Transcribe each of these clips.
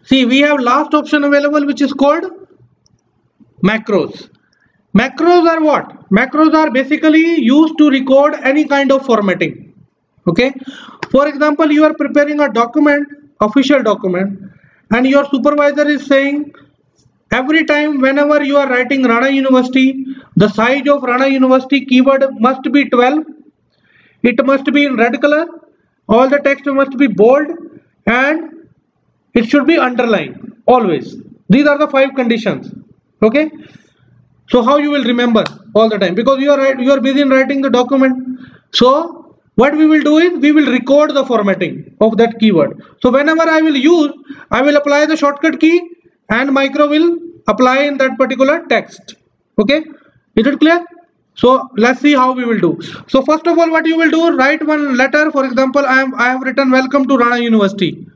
See, we have last option available, which is called macros. Macros are what? Macros are basically used to record any kind of formatting. Okay. For example, you are preparing a document, official document, and your supervisor is saying every time whenever you are writing Rana University, the size of Rana University keyword must be 12. It must be in red color. All the text must be bold and it should be underlined always. These are the 5 conditions. Okay. So how you will remember all the time, because you are busy in writing the document. So what we will do is we will record the formatting of that keyword. So whenever I will apply the shortcut key and micro will apply in that particular text. Okay. Is it clear? So let's see how we will do. So first of all, what you will do, write one letter. For example, I have written welcome to Rana University.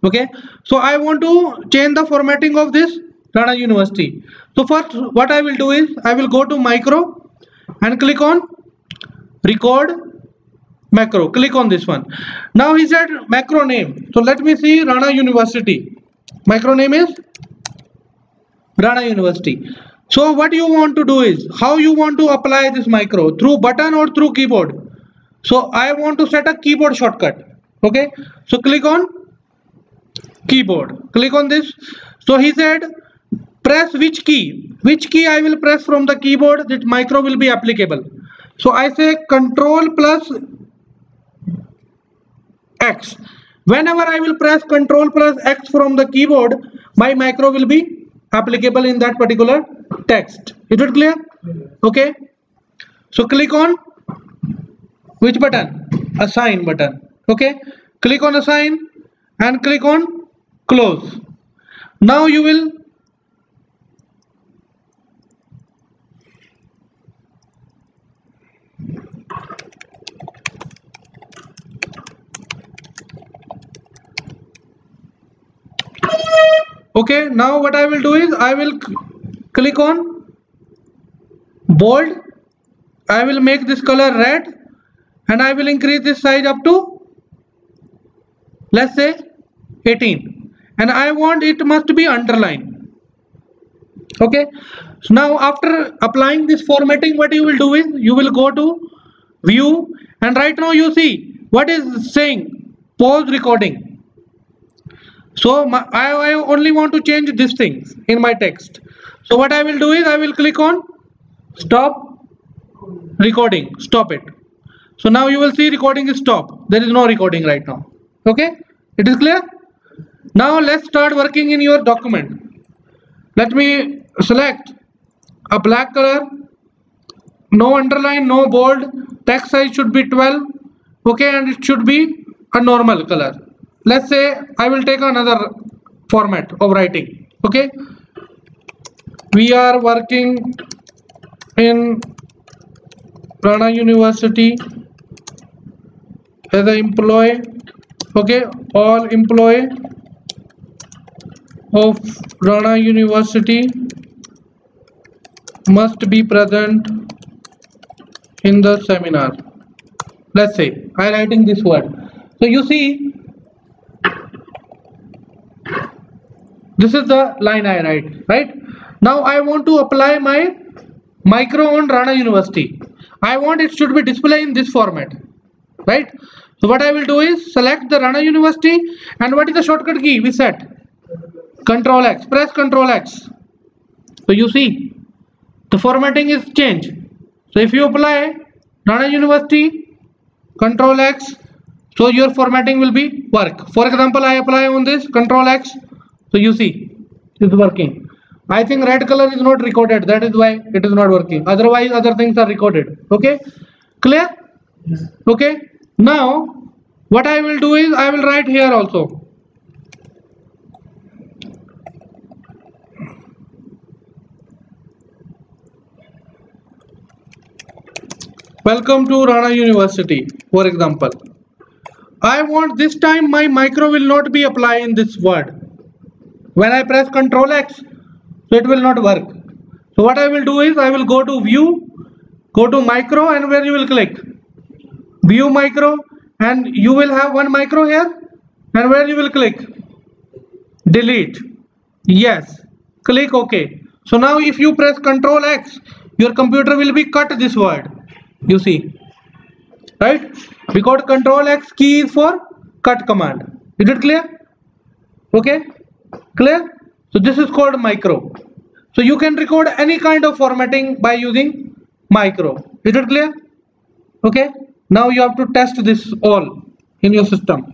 Okay. So I want to change the formatting of this Rana University. So first what I will do is I will go to micro and click on record macro. Click on this one. Now he said macro name. So let me see Rana University. Macro name is Rana University. So what you want to do is, how you want to apply this micro, through button or through keyboard. So I want to set a keyboard shortcut. Okay. So click on keyboard. Click on this. So he said press which key I will press from the keyboard that micro will be applicable. So I say control plus X. Whenever I will press control plus X from the keyboard, my micro will be applicable in that particular text. Is it clear? Okay. So click on which button? Assign button. Okay. Click on assign and click on close. Now you will okay. Now what I will do is I will click on bold. I will make this color red and I will increase this size up to, let's say, 18, and I want it must be underlined. Okay. So now after applying this formatting, what you will do is you will go to view, and right now you see what is saying pause recording. So I only want to change this thing in my text. So what I will do is I will click on stop recording, stop it. So now you will see recording is stopped. There is no recording right now. Okay. It is clear. Now let's start working in your document. Let me select a black color, no underline, no bold, text size should be 12. Okay. And it should be a normal color. Let's say I will take another format of writing. Okay. We are working in Rana University as an employee. Okay. All employee of Rana University must be present in the seminar. Let's say I am writing this word. So you see, this is the line I write, right? Now I want to apply my micro on Rana University. I want it should be displayed in this format, right? So what I will do is select the Rana University, and what is the shortcut key we set? Control X. Press Control X. So you see the formatting is changed. So if you apply Rana University, Control X, so your formatting will be work. For example, I apply on this Control X. So you see it's working. I think red color is not recorded, that is why it is not working. Otherwise other things are recorded. Okay. Clear? Yes. Okay. Now what I will do is I will write here also. Welcome to Rana University, for example. I want this time my micro will not be applied in this word. When I press Control X, so it will not work. So what I will do is I will go to view, go to micro, and where you will click view micro, and you will have one micro here, and where you will click delete, yes, click OK. So now if you press Ctrl X, your computer will be cut this word, you see, right? Because Ctrl X key is for cut command. Is it clear? Okay, clear? So this is called micro. So you can record any kind of formatting by using micro. Is it clear? Okay, now you have to test this all in your system.